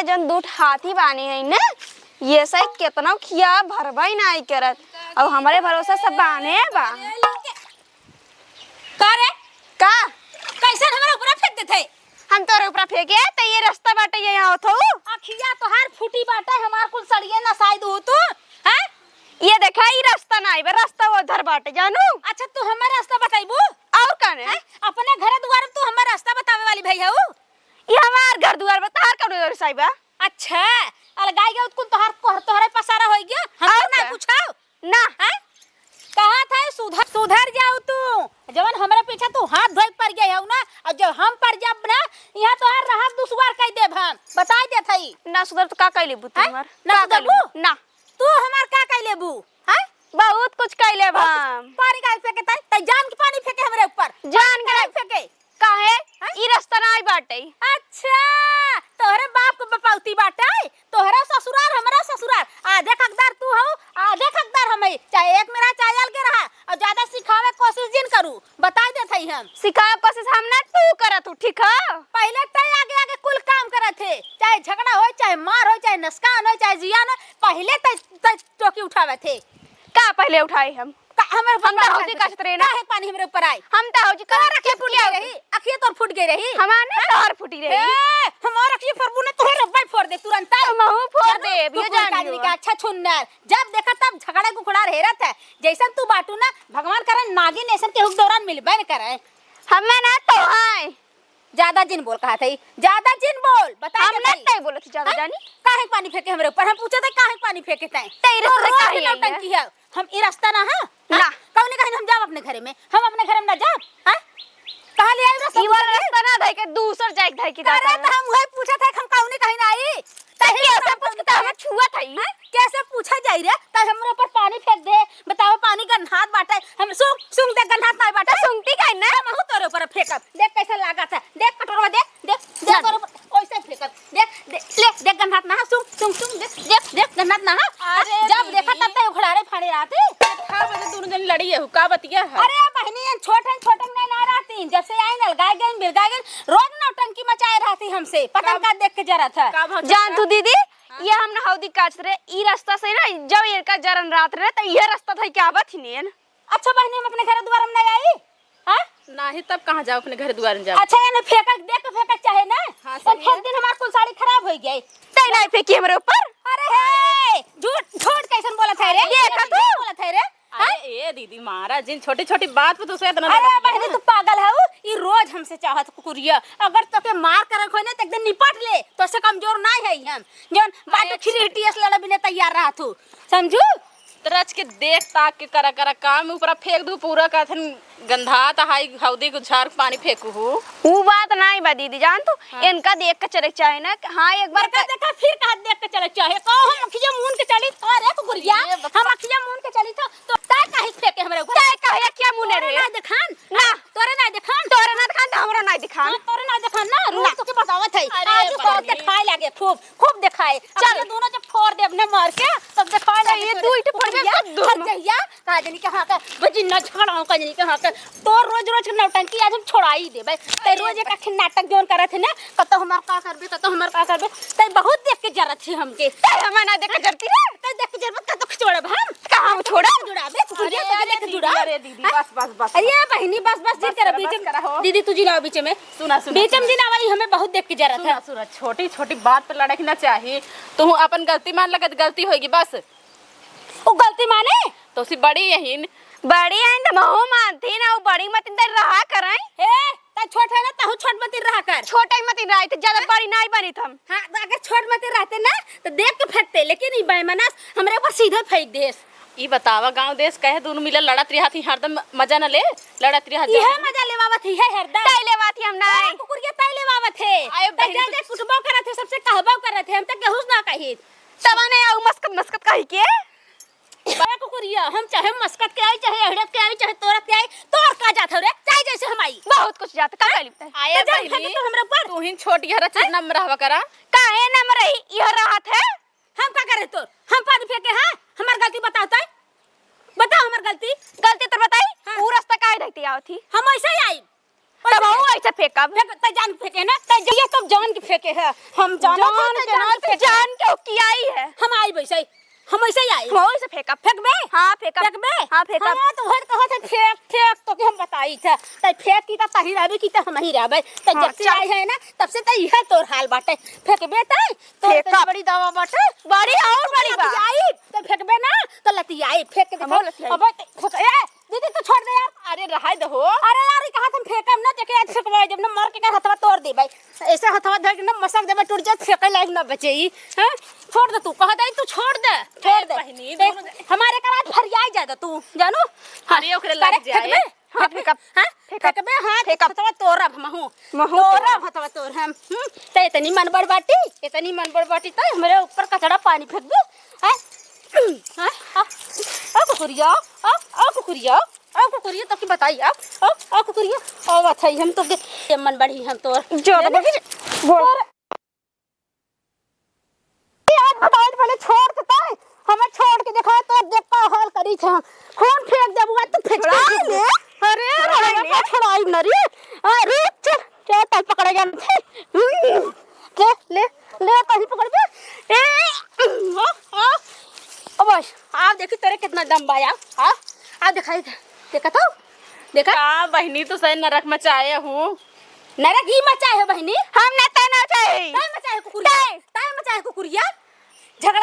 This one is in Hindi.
जन दूठ हाथी बानी है ना ये सही कितना खिया भरबा ही नहीं करत अब हमारे भरोसा सब बाने बा का रे का कैसे हमरा ऊपर फेंक देथे हम तोरे ऊपर फेंके त ये रास्ता बाटे यहाँ होथो अखिया तोहार फूटी बाटे हमार कुल सड़िए ना शायद हो तू हैं ये देखा ई रास्ता नहीं बे रास्ता उधर बाटे जानू अच्छा तू हमारा रास्ता बताइबू और कने अपने घर द्वार तू हमारा रास्ता बतावे वाली भई हऊ ये हमार घर द्वार बता कौन घर साहिबा अच्छा अलगाई गए कुल तोहरे पसारा होई गया हम ना पूछाओ ना हैं कहां था सुधर जाओ तू जवन हमरे पीछे तू हाथ धोई पड़ गया हऊ ना और जब हम पड़ जाब ना यहां तो हर राहत दुश्वार कह देब हम बताई दे थई ना सुधर तो का कैले बु तुम्हार ना सुधरबू ना तू हमार का कह लेबू हैं बहुत कुछ कैले हम पानी का फेंके त जान के पानी फेंके हमरे ऊपर जान के फेंके काहे ई रास्ता नहीं बाटे अच्छा तोहरे बाप के बपौती बाटे तोहरा ससुराल हमरा ससुराल आधे हकदार तू हो आधे हकदार हम है चाहे एक मेरा चाहे अलग रहा और ज्यादा सिखावे कोशिश जिन करू बता दे थई हम सिखावे कोशिश हम ना तू करत हूं ठीक है पहले तय आगे आगे कुल काम करत थे चाहे झगड़ा हो चाहे मार हो चाहे नस्कान हो चाहे जियान पहले तय टोकी उठावे थे का पहले उठाई हम हमरे हम तो होजी का छतरे ना है पानी हमरे ऊपर आई हम तो होजी का रखे फूट गई रही अखिए तोर फूट गई रही हमारे तोहर फूटी रही हमार अखिए फरबू ने तोहर रब्बा फोड़ दे तुरंत महू फोड़ दे ये जान का अच्छा छुन्नर जब देखा तब झगड़ा गुखड़ा हेरत है जैसन तू बाटू ना भगवान करे नागिन ऐसन के हुक दौरान मिलबे न करे हमें ना तो है ज्यादा जिन बोल कहा थई ज्यादा जिन बोल बता हम ना तय बोलो थी ज्यादा जानी काहे पानी फेंके हमरे ऊपर हम पूछे थे काहे पानी फेंके तय तेरे से काहे नौटंकी है हम ई रास्ता ना है ना कौन कहीं हम जाब अपने घरे में हम अपने घरे में ना जाब हैं कहां ले आई रास्ता ई वाला रास्ता ना धई के दूसर जाए धई के अरे तो हम वही पूछा था हम कौन कहीं ना आई तही ऐसे पूछ के हमें छुआ थई कैसे पूछा जाई रे त हमरे ऊपर पानी फेंक दे बताओ पानी का हाथ बाटे हम सुंग दे गन्हात नहीं बाटे सुंगती काहे ना हम तोरे ऊपर फेंकब देख कैसे लागत है देख कटोरवा देख तोरे ऊपर ओइसे फेंकब देख ले देख गन्हात ना सुंग देख गन्हात ना जब देखा तब तक उखड़ारे फाड़े आते 4 बजे दोनों जन लड़ी है का बतिया है अरे बहनी छोटे नहीं ना रहती जब से आई नलगाय गई बिलगाय गई रोज नौटंकी मचाए रहती हमसे पतंग का देख के जरा था जान तू दीदी ये हम ना हौदी काट रे ई रास्ता से ना जब ये का जरन रात रे त ये रास्ता था क्या बात ही नहीं अच्छा बहनी हम अपने घर द्वार में नहीं आई हां नहीं तब कहां जाओ अपने घर द्वार में जाओ अच्छा ये फेंकक देख फेंकक चाहे ना हाँ, तो फेंक दिन हमार कुल साड़ी खराब हो गई तय नहीं फेंकी हमरे ऊपर अरे हे झूठ कैसन बोला था रे ये का तू बोला था रे अरे ए दीदी महाराज जिन छोटी-छोटी बात पे तो से इतना अरे बहनी तू पागल है ई रोज हमसे चाहत कुकुरिया अगर तोके मार कर रखो ना त एकदम निपट ले तो से कमजोर नहीं है हम जोन बात खिरीटीएस लड़ा बिना तैयार रहा तू समझू तरच के देख ताक के करा काम ऊपर फेंक दू पूरा कथन गंधा त हाई हौदी को झाड़ पानी फेंकू हूं वो बात नहीं बा दीदी जान तू इनका देख के चले चाहे ना हां एक बार देखा फिर कहा देख के चले चाहे को हम अखिया मून के चली अरे कुकुरिया हम अखिया मून के चली तो ता काहे फेंके हमरे ऊपर तय कहे क्या मुने रे ना दिखान ना तोरे ना दिखान हमरो नहीं दिखान तोरे ना दिखान ना रोज तो के बतावत है आज तो दिखाए लागे खूब दिखाए चल दोनों जब फोड़ दे अपने मार के तब दिखाए लागे ये तू इट पड़ जइया काजनी के हां का बजी न झगड़ाओ काजनी के हां का तो रोज नौटंकी आज हम छोड़ाई देबे ते रोज एक अखन नाटक जोन करत है ना कतो हमार का करबे ते बहुत देख के जरत थी हमके तय हमें ना देख के जरती रे ते देख के जरत कतो छोड़ब हम कहां छोड़ा जुड़ाबे कुकुरिया तो देख जुड़ा अरे दीदी बस अरे बहनी बस जी तेरा बीच में दीदी तू जी ना बीच में सुना बीच में जी ना वाली हमें बहुत देख के जरत है सुना छोटी-छोटी बात पे लड़क ना चाहिए तू अपन गलती मान लगत गलती होगी बस वो गलती माने तो सी बड़ी यहीन बड़ी है तो महू मानती ना वो बड़ी मत इंदर रहा कराई ए ता छोट है ना ताहू छोट मत रहा कर छोटा ही मत रहा तो ज्यादा बड़ी नहीं बनी थम हां अगर छोट मत रहते ना तो देख के फेंकते लेकिन ई बेमनस हमरे ऊपर सीधे फेंक देस ई बतावा गांव देश कहे दोनों मिले लड़त रिहाती हरदम मजा न ले लड़त रिहाती ये मजा लेवावत है हरदम तय लेवाती हम नहीं कुकुरिया तय लेवावत है आयो त ज्यादा फुटबॉल करत है सबसे कहबो करत है हम तक केहुस ना कही तबने आउ मस्कत कही के बड़ा कुकुरिया हम चाहे मस्कत के आई चाहे हड़प के आई चाहे तोरत के आई तोर का जात रे चाहे जैसे हम आई बहुत कुछ जात का कह लिपता आए तो बहनी हमरा ऊपर तू ही छोटी हरा चीज नम रहवा करा काहे ना मरई यह राहत है हम का करे तोर हम पानी फेंके हां हमार गलती बताता बताओ हमार गलती तो बताई वो रास्ता काहे रहती आवत थी हम ऐसे ही आई तब वो कैसे फेंकब? फेंक त जान फेंके ना त जइए तब जान के फेंके है हम जान जान के ना जान के की आई है। हम आई वैसे हम ऐसे ही आई वही से फेंकब। फेंकबे हाँ फेंकब। फेंकबे हाँ फेंकब। हाँ तो हर कहा था फेंक फेंक तो के हम बताई था त फेंक की त तही रहबे की त हम ही रहबे त हाँ, जब से आई है ना तब से त इहे तोर हाल बाटे फेंकबे त तो फेंकब। बड़ी दवा बाटे बड़ी और बड़ी बा। आई त फेंकबे ना तो लती आई फेंक के हमहू लतियाई। अब ए दीदी तू छोड़ दे यार अरे रहा दो अरे यार कहा तुम फेंकम ना जके आज फेंकवा जब ना मार के कर हथवा तोड़ दे भाई ऐसे हथवा धर के ना मसक देबे टूट जात फेंके लायक ना बचे ई हैं छोड़ दे तू कहा दे तू छोड़ दे बहिनी, हमारे कर आज फरियाई जादा तू जानू अरे ओकरे लग जाए। हाँ फेंकब। हां फेंकबे हां फेंकब। हथवा तोड़ब महू महू तोड़ब हथवा तोड़ हम ते इतनी मन बड़बाटी त हमरे ऊपर कचड़ा पानी फेंक दे हैं हां आ कुकुरिया आ कुकुरिया तो की बताई आ कुकुरिया ओ बताई हम तो के मन बढ़ी हम तोर जो तो बोल बोल यार बताओ पहले छोड़ देता है हमें छोड़ के देखा तो देख का हाल करी छ खून फेंक देबुआ तो फेंक छोड़ाई ले। अरे छोड़ाई ले। छोड़ाई न रे अरे चल चल तल पकड़ गया ले कहीं पकड़ दे ए ओ बस आप देखी तेरे कितना दम बाया हां आप दिखाई देखा तो देखा का बहिनी तो सही नरक मचाए हूँ। नरक ही मचाए है बहनी हम ना तना चाहिए। ताय मचाए कुकुरिया झगड़ा